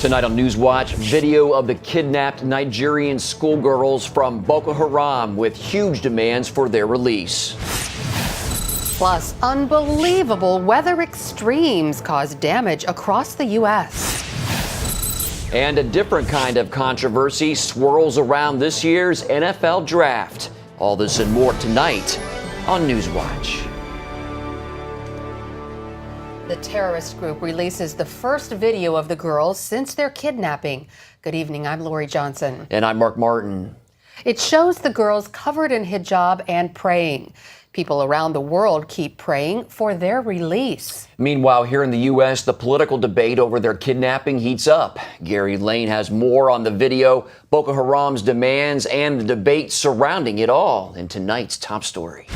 Tonight on NewsWatch, video of the kidnapped Nigerian schoolgirls from Boko Haram with huge demands for their release. Plus, unbelievable weather extremes cause damage across the U.S. And a different kind of controversy swirls around this year's NFL draft. All this and more tonight on NewsWatch. The terrorist group releases the first video of the girls since their kidnapping. Good evening, I'm Lori Johnson. And I'm Mark Martin. It shows the girls covered in hijab and praying. People around the world keep praying for their release. Meanwhile, here in the U.S., the political debate over their kidnapping heats up. Gary Lane has more on the video, Boko Haram's demands, and the debate surrounding it all in tonight's top story.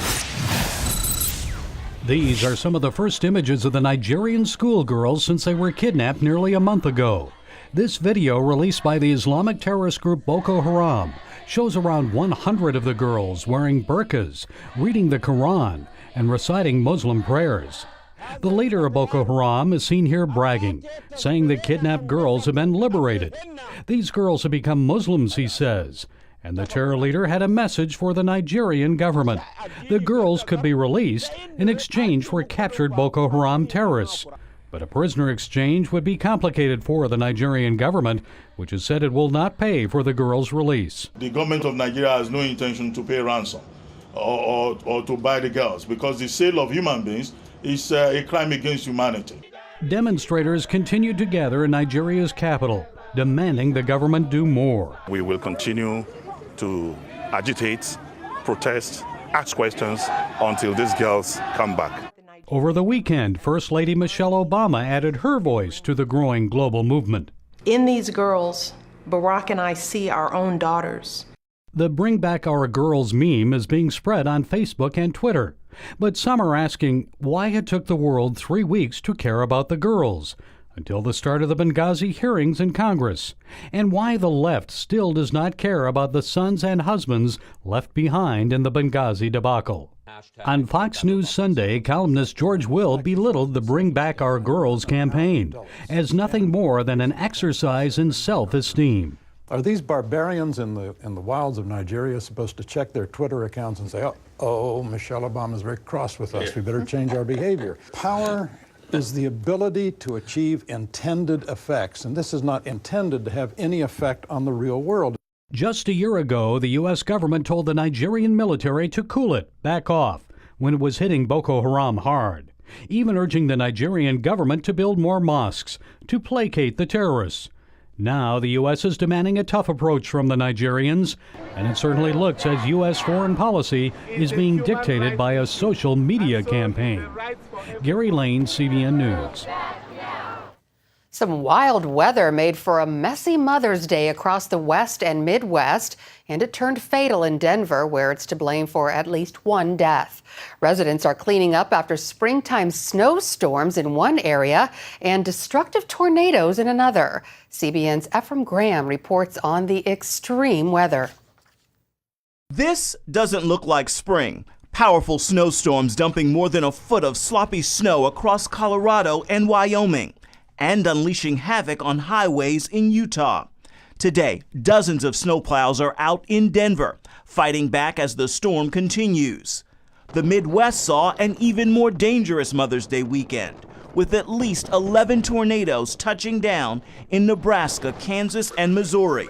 These are some of the first images of the Nigerian schoolgirls since they were kidnapped nearly a month ago. This video, released by the Islamic terrorist group Boko Haram, shows around 100 of the girls wearing burqas, reading the Quran, and reciting Muslim prayers. The leader of Boko Haram is seen here bragging, saying the kidnapped girls have been liberated. These girls have become Muslims, he says. And the terror leader had a message for the Nigerian government. The girls could be released in exchange for captured Boko Haram terrorists. But a prisoner exchange would be complicated for the Nigerian government, which has said it will not pay for the girls' release. The government of Nigeria has no intention to pay ransom or to buy the girls, because the sale of human beings is a crime against humanity. Demonstrators continued to gather in Nigeria's capital, demanding the government do more. We will continue to agitate, protest, ask questions until these girls come back. Over the weekend, First Lady Michelle Obama added her voice to the growing global movement. In these girls, Barack and I see our own daughters. The Bring Back Our Girls meme is being spread on Facebook and Twitter. But some are asking why it took the world 3 weeks to care about the girls, until the start of the Benghazi hearings in Congress, and why the left still does not care about the sons and husbands left behind in the Benghazi debacle. On Fox News Sunday, columnist George Will belittled the Bring Back Our Girls campaign as nothing more than an exercise in self-esteem. Are these barbarians in the wilds of Nigeria supposed to check their Twitter accounts and say, oh, Michelle Obama is very cross with us, we better change our behavior? Power is the ability to achieve intended effects, and this is not intended to have any effect on the real world. Just a year ago, the U.S. government told the Nigerian military to cool it, back off, when it was hitting Boko Haram hard, even urging the Nigerian government to build more mosques to placate the terrorists. Now the U.S. is demanding a tough approach from the Nigerians, and it certainly looks as U.S. foreign policy is being dictated by a social media campaign. Gary Lane, CBN News. Some wild weather made for a messy Mother's Day across the West and Midwest, and it turned fatal in Denver, where it's to blame for at least one death. Residents are cleaning up after springtime snowstorms in one area and destructive tornadoes in another. CBN's Ephraim Graham reports on the extreme weather. This doesn't look like spring. Powerful snowstorms dumping more than a foot of sloppy snow across Colorado and Wyoming, and unleashing havoc on highways in Utah. Today, dozens of snowplows are out in Denver, fighting back as the storm continues. The Midwest saw an even more dangerous Mother's Day weekend, with at least 11 tornadoes touching down in Nebraska, Kansas, and Missouri.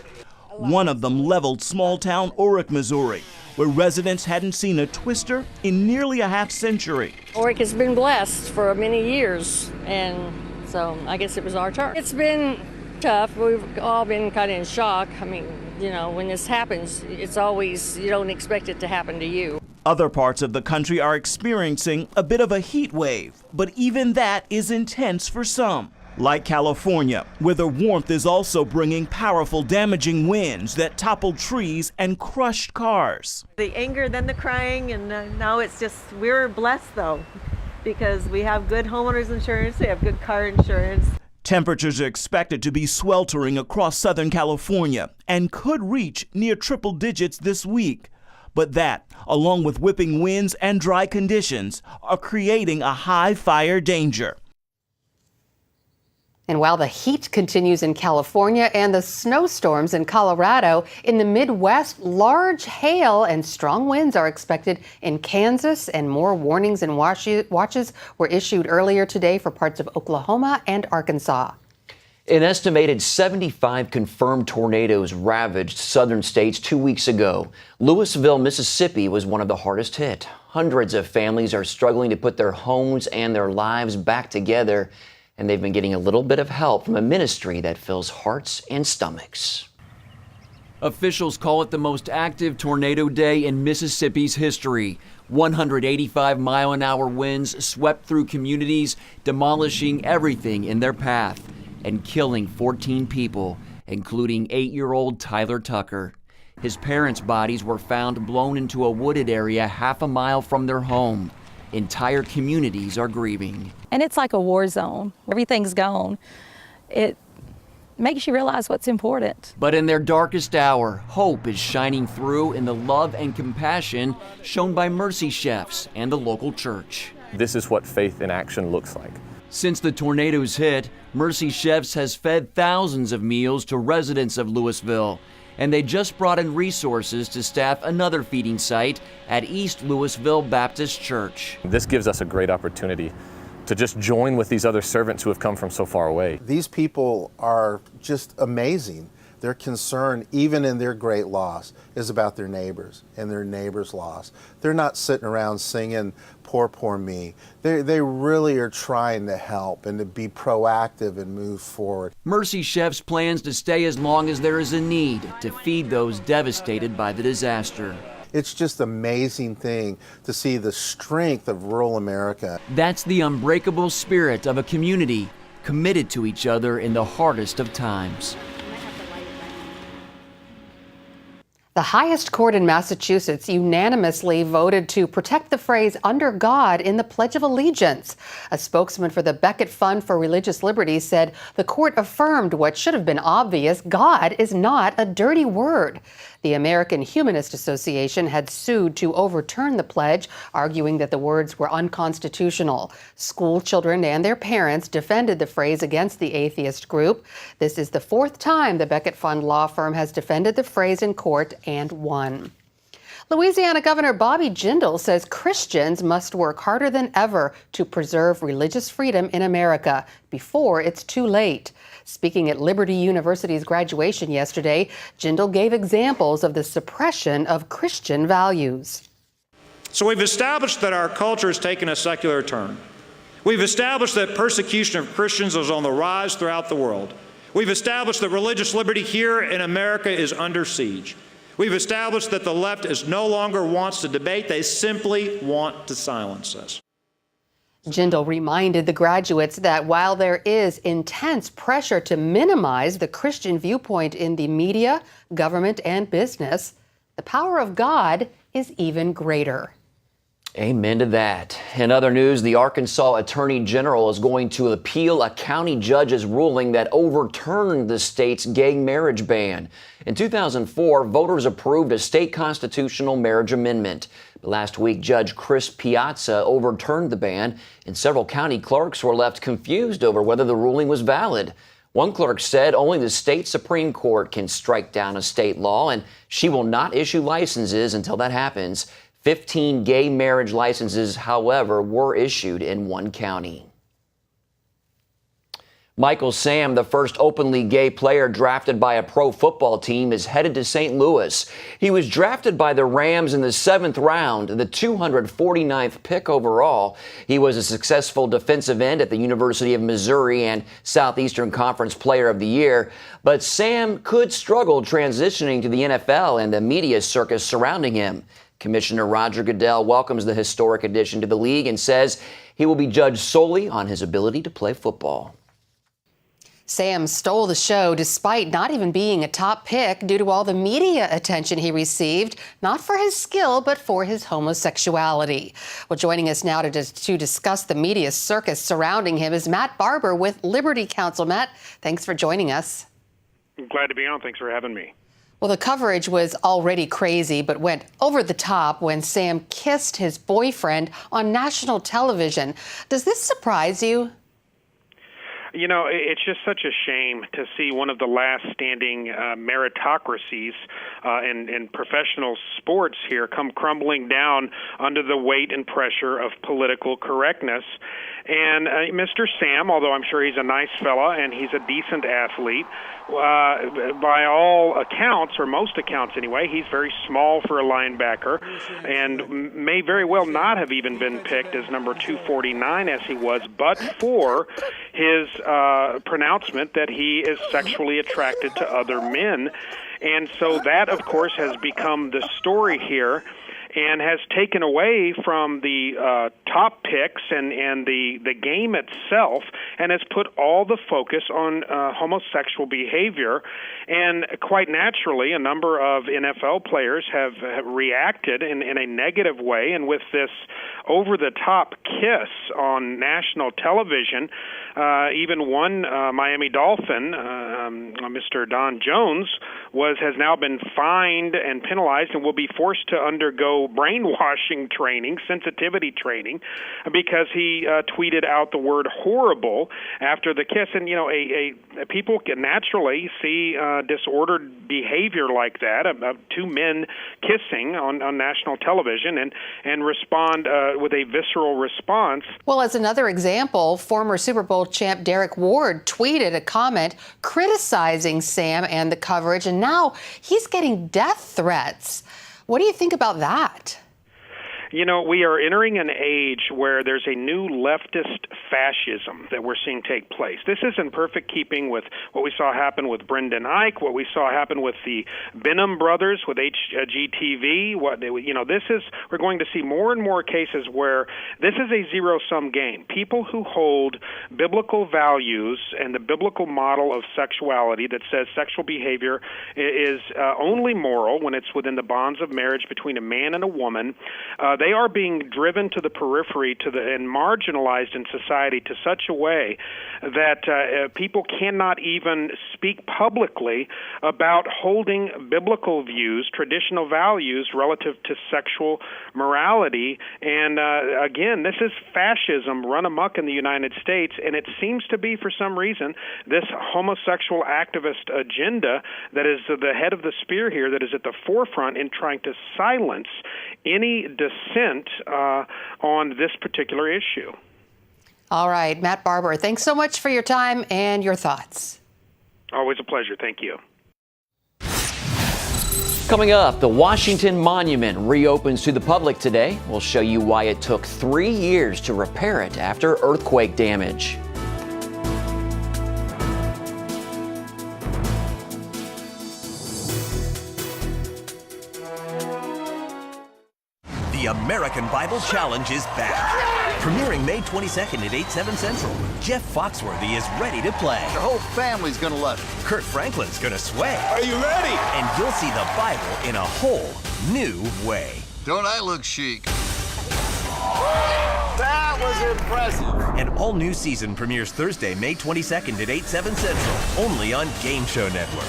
One of them leveled small-town Orick, Missouri, where residents hadn't seen a twister in nearly a half-century. Orick has been blessed for many years, and so I guess it was our turn. It's been tough. We've all been kind of in shock. I mean, you know, when this happens, it's always, you don't expect it to happen to you. Other parts of the country are experiencing a bit of a heat wave, but even that is intense for some. Like California, where the warmth is also bringing powerful, damaging winds that toppled trees and crushed cars. The anger, then the crying, and now it's just, we're blessed though, because we have good homeowners insurance, we have good car insurance. Temperatures are expected to be sweltering across Southern California and could reach near triple digits this week. But that, along with whipping winds and dry conditions, are creating a high fire danger. And while the heat continues in California and the snowstorms in Colorado, in the Midwest, large hail and strong winds are expected in Kansas, and more warnings and watches were issued earlier today for parts of Oklahoma and Arkansas. An estimated 75 confirmed tornadoes ravaged southern states 2 weeks ago. Louisville, Mississippi was one of the hardest hit. Hundreds of families are struggling to put their homes and their lives back together, and they've been getting a little bit of help from a ministry that fills hearts and stomachs. Officials call it the most active tornado day in Mississippi's history. 185-mile-an-hour winds swept through communities, demolishing everything in their path and killing 14 people, including 8-year-old Tyler Tucker. His parents' bodies were found blown into a wooded area half a mile from their home. Entire communities are grieving. And it's like a war zone. Everything's gone. It makes you realize what's important. But in their darkest hour, hope is shining through in the love and compassion shown by Mercy Chefs and the local church. This is what faith in action looks like. Since the tornadoes hit, Mercy Chefs has fed thousands of meals to residents of Louisville. And they just brought in resources to staff another feeding site at East Louisville Baptist Church. This gives us a great opportunity to just join with these other servants who have come from so far away. These people are just amazing. Their concern, even in their great loss, is about their neighbors and their neighbors' loss. They're not sitting around singing, poor, poor me. They really are trying to help and to be proactive and move forward. Mercy Chefs plans to stay as long as there is a need to feed those devastated by the disaster. It's just an amazing thing to see the strength of rural America. That's the unbreakable spirit of a community committed to each other in the hardest of times. The highest court in Massachusetts unanimously voted to protect the phrase "under God" in the Pledge of Allegiance. A spokesman for the Becket Fund for Religious Liberty said the court affirmed what should have been obvious: God is not a dirty word. The American Humanist Association had sued to overturn the pledge, arguing that the words were unconstitutional. School children and their parents defended the phrase against the atheist group. This is the fourth time the Becket Fund law firm has defended the phrase in court and won. Louisiana Governor Bobby Jindal says Christians must work harder than ever to preserve religious freedom in America before it's too late. Speaking at Liberty University's graduation yesterday, Jindal gave examples of the suppression of Christian values. So we've established that our culture has taken a secular turn. We've established that persecution of Christians is on the rise throughout the world. We've established that religious liberty here in America is under siege. We've established that the left no longer wants to debate, they simply want to silence us. Jindal reminded the graduates that while there is intense pressure to minimize the Christian viewpoint in the media, government, and business, the power of God is even greater. Amen to that. In other news, the Arkansas Attorney General is going to appeal a county judge's ruling that overturned the state's gay marriage ban. In 2004, voters approved a state constitutional marriage amendment. But last week, Judge Chris Piazza overturned the ban, and several county clerks were left confused over whether the ruling was valid. One clerk said only the state Supreme Court can strike down a state law, and she will not issue licenses until that happens. 15 gay marriage licenses, however, were issued in one county. Michael Sam, the first openly gay player drafted by a pro football team, is headed to St. Louis. He was drafted by the Rams in the 7th round, the 249th pick overall. He was a successful defensive end at the University of Missouri and Southeastern Conference Player of the Year. But Sam could struggle transitioning to the NFL and the media circus surrounding him. Commissioner Roger Goodell welcomes the historic addition to the league and says he will be judged solely on his ability to play football. Sam stole the show despite not even being a top pick due to all the media attention he received, not for his skill, but for his homosexuality. Well, joining us now to discuss the media circus surrounding him is Matt Barber with Liberty Counsel. Matt, thanks for joining us. I'm glad to be on. Thanks for having me. Well, the coverage was already crazy, but went over the top when Sam kissed his boyfriend on national television. Does this surprise you? You know, it's just such a shame to see one of the last standing meritocracies in professional sports here come crumbling down under the weight and pressure of political correctness. And Mr. Sam, although I'm sure he's a nice fella and he's a decent athlete, by all accounts, or most accounts anyway, he's very small for a linebacker and may very well not have even been picked as number 249 as he was, but for his pronouncement that he is sexually attracted to other men. And so that, of course, has become the story here, and has taken away from the top picks and the game itself, and has put all the focus on homosexual behavior. And quite naturally, a number of NFL players have reacted in a negative way, and with this over-the-top kiss on national television, even one Miami Dolphin, Mr. Don Jones, has now been fined and penalized and will be forced to undergo brainwashing training, sensitivity training, because he tweeted out the word horrible after the kiss. And, you know, people can naturally see disordered behavior like that, of two men kissing on national television, and respond with a visceral response. Well, as another example, former Super Bowl champ Derek Ward tweeted a comment criticizing Sam and the coverage, and now he's getting death threats. What do you think about that? You know, we are entering an age where there's a new leftist fascism that we're seeing take place. This is in perfect keeping with what we saw happen with Brendan Eich, what we saw happen with the Benham brothers with HGTV. We're going to see more and more cases where this is a zero-sum game. People who hold biblical values and the biblical model of sexuality that says sexual behavior is only moral when it's within the bonds of marriage between a man and a woman, they are being driven to the periphery and marginalized in society to such a way that people cannot even speak publicly about holding biblical views, traditional values relative to sexual morality. And again, this is fascism run amok in the United States, and it seems to be, for some reason, this homosexual activist agenda that is the head of the spear here, that is at the forefront in trying to silence any dissent on this particular issue. All right, Matt Barber, thanks so much for your time and your thoughts. Always a pleasure. Thank you. Coming up, the Washington Monument reopens to the public today. We'll show you why it took 3 years to repair it after earthquake damage. The American Bible Challenge is back. Premiering May 22nd at 8/7 Central. Jeff Foxworthy is ready to play. The whole family's gonna love it. Kurt Franklin's gonna sway. Are you ready? And you'll see the Bible in a whole new way. Don't I look chic? That was impressive. An all-new season premieres Thursday, May 22nd at 8/7 Central. Only on Game Show Network.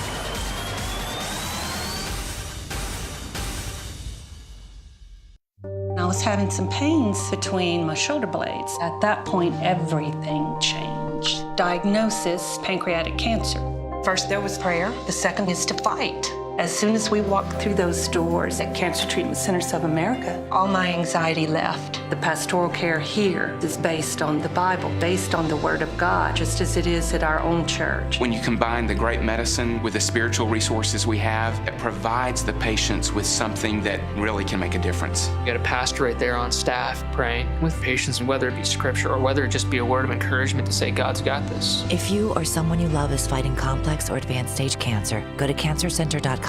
I was having some pains between my shoulder blades. At that point, everything changed. Diagnosis, pancreatic cancer. First, there was prayer. The second is to fight. As soon as we walked through those doors at Cancer Treatment Centers of America, all my anxiety left. The pastoral care here is based on the Bible, based on the Word of God, just as it is at our own church. When you combine the great medicine with the spiritual resources we have, it provides the patients with something that really can make a difference. You got a pastor right there on staff praying with patients, and whether it be scripture or whether it just be a word of encouragement to say, God's got this. If you or someone you love is fighting complex or advanced stage cancer, go to cancercenter.com/faith.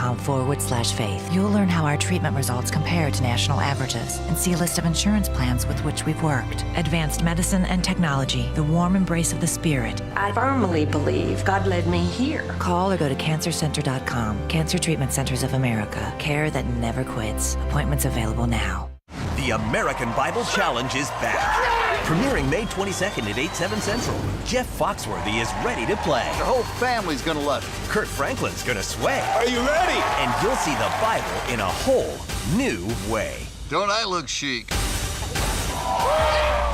You'll learn how our treatment results compare to national averages and see a list of insurance plans with which we've worked. Advanced medicine and technology, the warm embrace of the Spirit. I firmly believe God led me here. Call or go to cancercenter.com. Cancer Treatment Centers of America. Care that never quits. Appointments available now. The American Bible Challenge is back. Premiering May 22nd at 8/7 Central. Jeff Foxworthy is ready to play. The whole family's gonna love it. Kurt Franklin's gonna sway. Are you ready? And you'll see the Bible in a whole new way. Don't I look chic?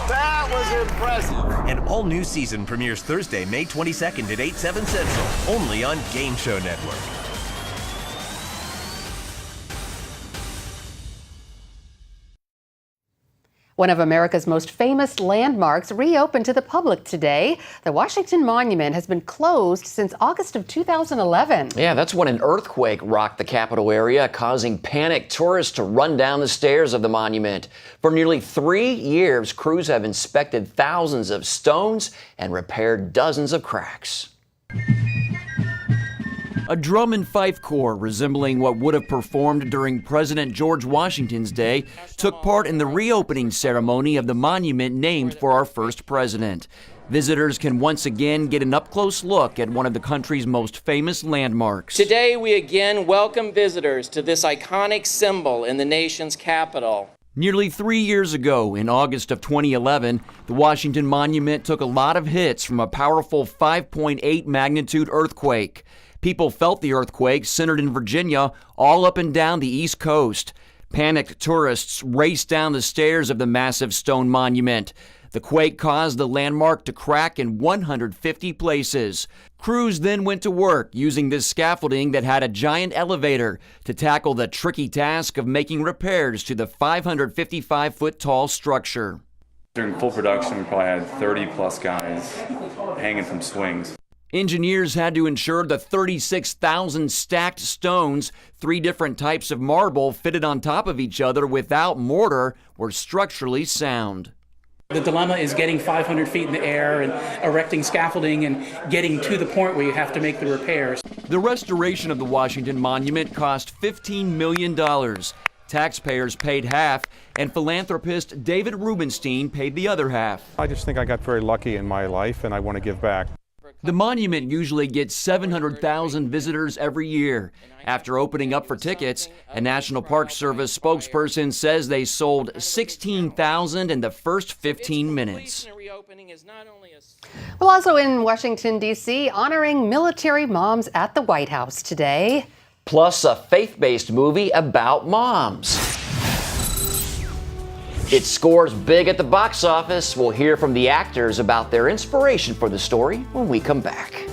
That was was impressive. An all-new season premieres Thursday, May 22nd at 8, 7 Central, only on Game Show Network. One of America's most famous landmarks reopened to the public today. The Washington Monument has been closed since August of 2011. Yeah, that's when an earthquake rocked the capital area, causing panicked tourists to run down the stairs of the monument. For nearly 3 years, crews have inspected thousands of stones and repaired dozens of cracks. A drum and fife corps resembling what would have performed during President George Washington's day took part in the reopening ceremony of the monument named for our first president. Visitors can once again get an up-close look at one of the country's most famous landmarks. Today, we again welcome visitors to this iconic symbol in the nation's capital. Nearly 3 years ago, in August of 2011, the Washington Monument took a lot of hits from a powerful 5.8 magnitude earthquake. People felt the earthquake centered in Virginia, all up and down the East Coast. Panicked tourists raced down the stairs of the massive stone monument. The quake caused the landmark to crack in 150 places. Crews then went to work using this scaffolding that had a giant elevator to tackle the tricky task of making repairs to the 555-foot-tall structure. During full production, we probably had 30-plus guys hanging from swings. Engineers had to ensure the 36,000 stacked stones, 3 different types of marble fitted on top of each other without mortar, were structurally sound. The dilemma is getting 500 feet in the air and erecting scaffolding and getting to the point where you have to make the repairs. The restoration of the Washington Monument cost $15 million. Taxpayers paid half, and philanthropist David Rubenstein paid the other half. I just think I got very lucky in my life, and I want to give back. The monument usually gets 700,000 visitors every year. After opening up for tickets, a National Park Service spokesperson says they sold 16,000 in the first 15 minutes. Well, also in Washington, D.C., honoring military moms at the White House today. Plus a faith-based movie about moms. It scores big at the box office. We'll hear from the actors about their inspiration for the story when we come back.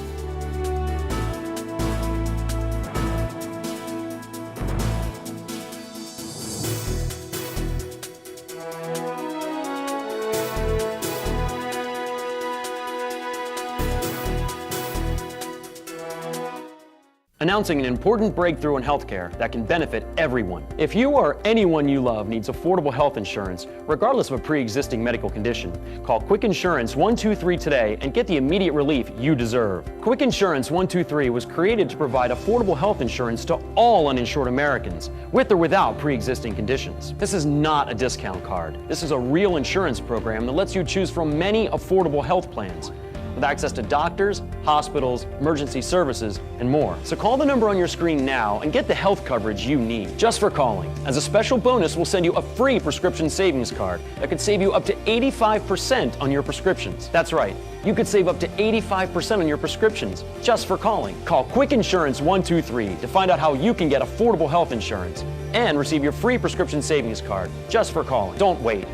Announcing an important breakthrough in healthcare that can benefit everyone. If you or anyone you love needs affordable health insurance, regardless of a pre-existing medical condition, call Quick Insurance 123 today and get the immediate relief you deserve. Quick Insurance 123 was created to provide affordable health insurance to all uninsured Americans, with or without pre-existing conditions. This is not a discount card. This is a real insurance program that lets you choose from many affordable health plans, with access to doctors, hospitals, emergency services, and more. So call the number on your screen now and get the health coverage you need just for calling. As a special bonus, we'll send you a free prescription savings card that could save you up to 85% on your prescriptions. That's right, you could save up to 85% on your prescriptions just for calling. Call Quick Insurance 123 to find out how you can get affordable health insurance and receive your free prescription savings card just for calling. Don't wait.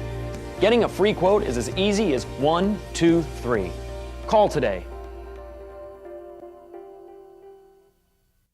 Getting a free quote is as easy as 1, 2, 3. Call today.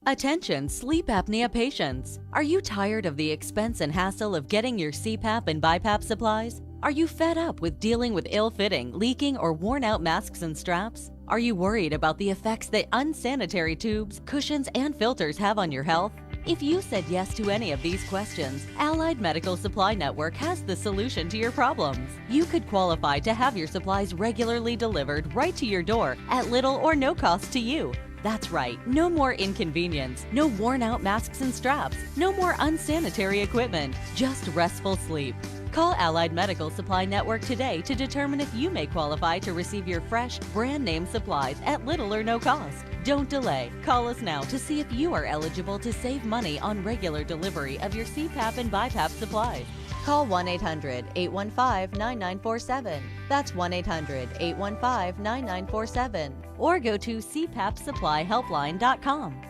Attention sleep apnea patients. Are you tired of the expense and hassle of getting your CPAP and BiPAP supplies? Are you fed up with dealing with ill-fitting, leaking, or worn-out masks and straps? Are you worried about the effects that unsanitary tubes, cushions, and filters have on your health? If you said yes to any of these questions, Allied Medical Supply Network has the solution to your problems. You could qualify to have your supplies regularly delivered right to your door at little or no cost to you. That's right, no more inconvenience, no worn-out masks and straps, no more unsanitary equipment, just restful sleep. Call Allied Medical Supply Network today to determine if you may qualify to receive your fresh, brand-name supplies at little or no cost. Don't delay. Call us now to see if you are eligible to save money on regular delivery of your CPAP and BiPAP supplies. Call 1-800-815-9947. That's 1-800-815-9947. Or go to cpapsupplyhelpline.com.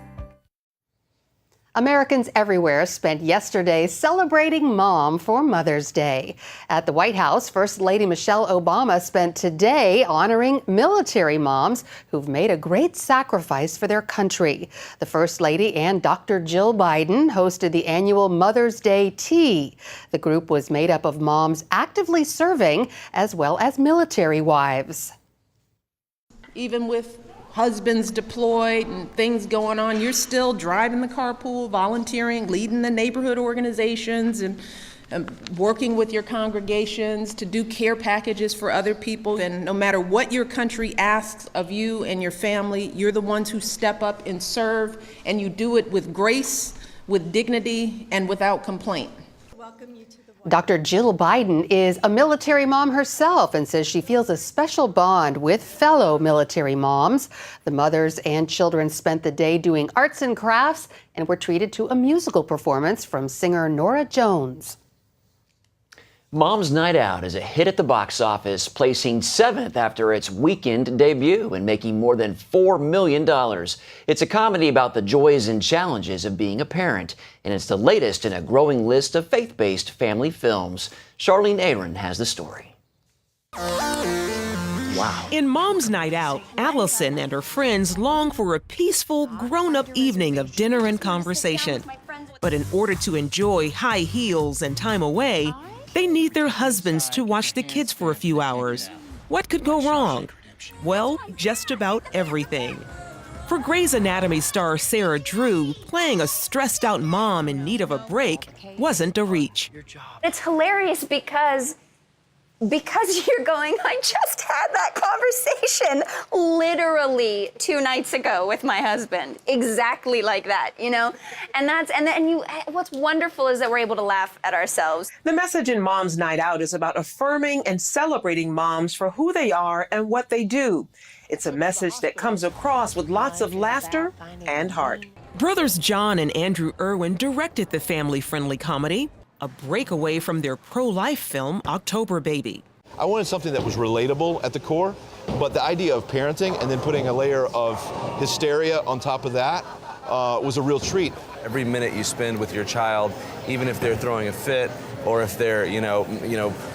Americans everywhere spent yesterday celebrating Mom for Mother's Day. At the White House, First Lady Michelle Obama spent today honoring military moms who've made a great sacrifice for their country. The First Lady and Dr. Jill Biden hosted the annual Mother's Day Tea. The group was made up of moms actively serving as well as military wives. Even with husbands deployed and things going on, you're still driving the carpool, volunteering, leading the neighborhood organizations, and working with your congregations to do care packages for other people. And no matter what your country asks of you and your family, you're the ones who step up and serve, and you do it with grace, with dignity, and without complaint. Dr. Jill Biden is a military mom herself and says she feels a special bond with fellow military moms. The mothers and children spent the day doing arts and crafts and were treated to a musical performance from singer Norah Jones. Mom's Night Out is a hit at the box office, placing 7th after its weekend debut and making more than $4 million. It's a comedy about the joys and challenges of being a parent, and it's the latest in a growing list of faith-based family films. Charlene Aaron has the story. Wow. In Mom's Night Out, Allison and her friends long for a peaceful, grown-up evening of dinner and conversation. But in order to enjoy high heels and time away, they need their husbands to watch the kids for a few hours. What could go wrong? Well, just about everything. For Grey's Anatomy star Sarah Drew, playing a stressed-out mom in need of a break wasn't a reach. It's hilarious because you're going, I just had that conversation literally 2 nights ago with my husband, exactly like that, you know? What's wonderful is that we're able to laugh at ourselves. The message in Mom's Night Out is about affirming and celebrating moms for who they are and what they do. It's a message that comes across with lots of laughter and heart. Brothers John and Andrew Irwin directed the family-friendly comedy, a breakaway from their pro-life film, October Baby. I wanted something that was relatable at the core, but the idea of parenting and then putting a layer of hysteria on top of that was a real treat. Every minute you spend with your child, even if they're throwing a fit or if they're,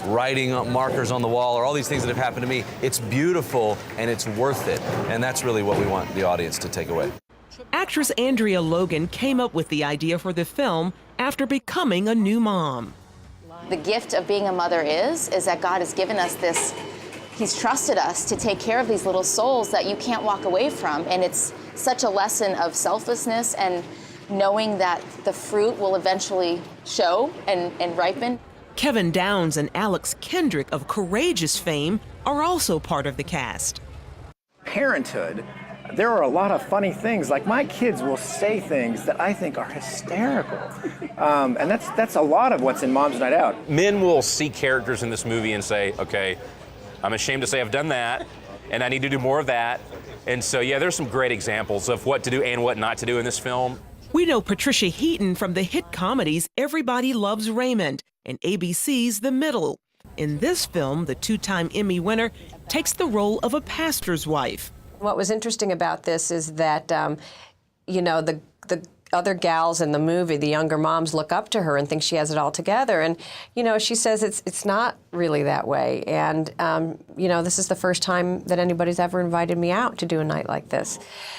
writing markers on the wall or all these things that have happened to me, it's beautiful and it's worth it. And that's really what we want the audience to take away. Actress Andrea Logan came up with the idea for the film after becoming a new mom. The gift of being a mother is that God has given us this, He's trusted us to take care of these little souls that you can't walk away from. And it's such a lesson of selflessness and knowing that the fruit will eventually show and ripen. Kevin Downs and Alex Kendrick of Courageous fame are also part of the cast. Parenthood, there are a lot of funny things. Like my kids will say things that I think are hysterical. And that's a lot of what's in Mom's Night Out. Men will see characters in this movie and say, okay, I'm ashamed to say I've done that, and I need to do more of that. And so, yeah, there's some great examples of what to do and what not to do in this film. We know Patricia Heaton from the hit comedies Everybody Loves Raymond and ABC's The Middle. In this film, the 2-time Emmy winner takes the role of a pastor's wife. What was interesting about this is that, the other gals in the movie, the younger moms, look up to her and think she has it all together. And, she says it's not really that way. And, this is the first time that anybody's ever invited me out to do a night like this.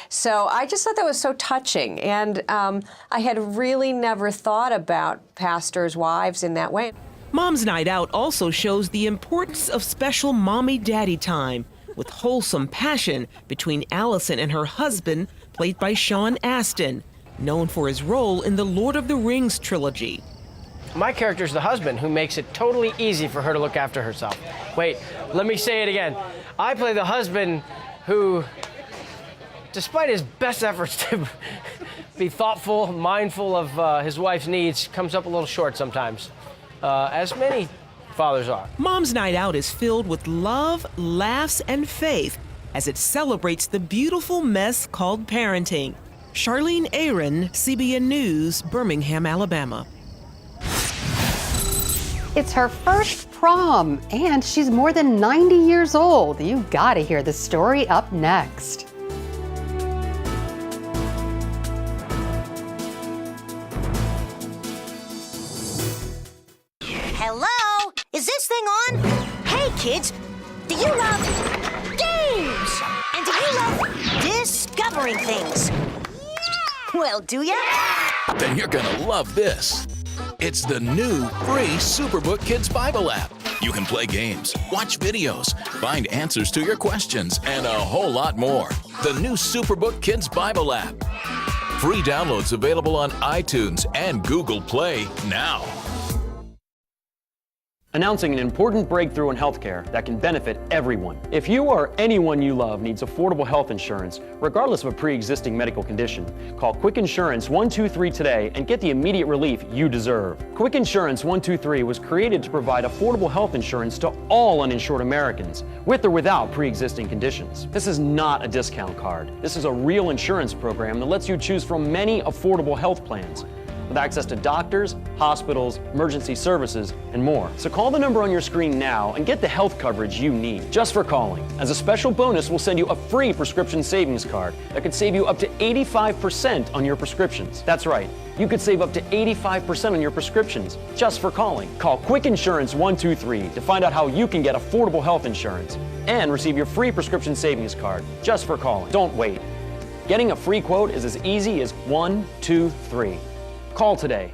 So I just thought that was so touching. And I had really never thought about pastors' wives in that way. Mom's Night Out also shows the importance of special mommy-daddy time, with wholesome passion between Allison and her husband, played by Sean Astin, known for his role in the Lord of the Rings trilogy. My character's the husband who makes it totally easy for her to look after herself. Wait, let me say it again. I play the husband who, despite his best efforts to be thoughtful, mindful of his wife's needs, comes up a little short sometimes, as many fathers are. Mom's Night Out is filled with love, laughs, and faith as it celebrates the beautiful mess called parenting. Charlene Aaron, CBN News, Birmingham, Alabama. It's her first prom, and she's more than 90 years old. You gotta hear the story up next. Is this thing on? Hey, kids, do you love games? And do you love discovering things? Well, do ya? Then you're gonna love this. It's the new free Superbook Kids Bible app. You can play games, watch videos, find answers to your questions, and a whole lot more. The new Superbook Kids Bible app. Free downloads available on iTunes and Google Play now. Announcing an important breakthrough in healthcare that can benefit everyone. If you or anyone you love needs affordable health insurance, regardless of a pre-existing medical condition, call Quick Insurance 123 today and get the immediate relief you deserve. Quick Insurance 123 was created to provide affordable health insurance to all uninsured Americans, with or without pre-existing conditions. This is not a discount card. This is a real insurance program that lets you choose from many affordable health plans, with access to doctors, hospitals, emergency services, and more. So call the number on your screen now and get the health coverage you need, just for calling. As a special bonus, we'll send you a free prescription savings card that could save you up to 85% on your prescriptions. That's right, you could save up to 85% on your prescriptions just for calling. Call Quick Insurance 123 to find out how you can get affordable health insurance and receive your free prescription savings card just for calling. Don't wait. Getting a free quote is as easy as 1, 2, 3. Call today.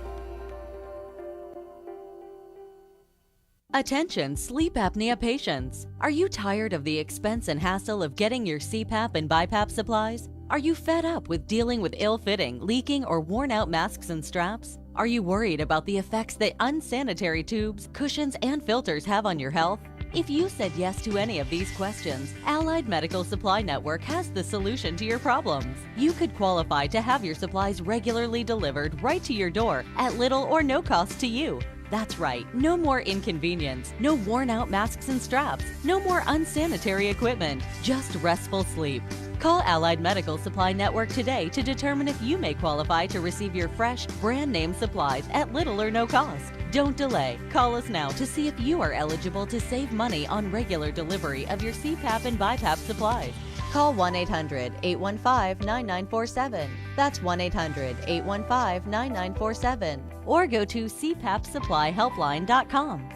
Attention sleep apnea patients. Are you tired of the expense and hassle of getting your CPAP and BiPAP supplies? Are you fed up with dealing with ill-fitting, leaking, or worn-out masks and straps? Are you worried about the effects that unsanitary tubes, cushions, and filters have on your health? If you said yes to any of these questions, Allied Medical Supply Network has the solution to your problems. You could qualify to have your supplies regularly delivered right to your door at little or no cost to you. That's right, no more inconvenience, no worn-out masks and straps, no more unsanitary equipment, just restful sleep. Call Allied Medical Supply Network today to determine if you may qualify to receive your fresh, brand-name supplies at little or no cost. Don't delay. Call us now to see if you are eligible to save money on regular delivery of your CPAP and BiPAP supplies. Call 1-800-815-9947. That's 1-800-815-9947. Or go to cpapsupplyhelpline.com.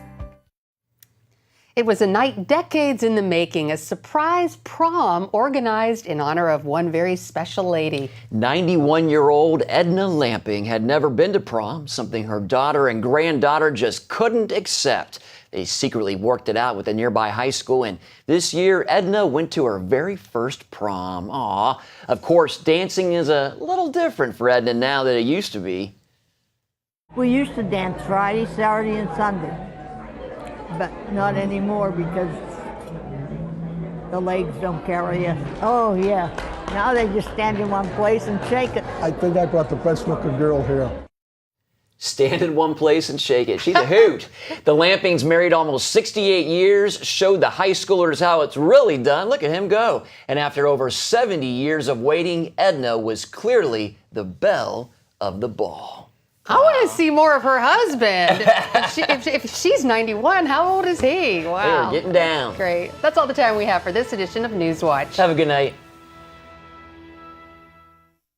It was a night decades in the making, a surprise prom organized in honor of one very special lady. 91-year-old Edna Lamping had never been to prom, something her daughter and granddaughter just couldn't accept. They secretly worked it out with a nearby high school, and this year Edna went to her very first prom. Aw, of course, dancing is a little different for Edna now than it used to be. We used to dance Friday, Saturday, and Sunday. But not anymore because the legs don't carry us. Oh, yeah. Now they just stand in one place and shake it. I think I brought the best looking girl here. Stand in one place and shake it. She's a hoot. The Lampings, married almost 68 years, showed the high schoolers how it's really done. Look at him go. And after over 70 years of waiting, Edna was clearly the belle of the ball. I want to see more of her husband. If she's 91, how old is he? Wow. They're getting down. Great. That's all the time we have for this edition of NewsWatch. Have a good night.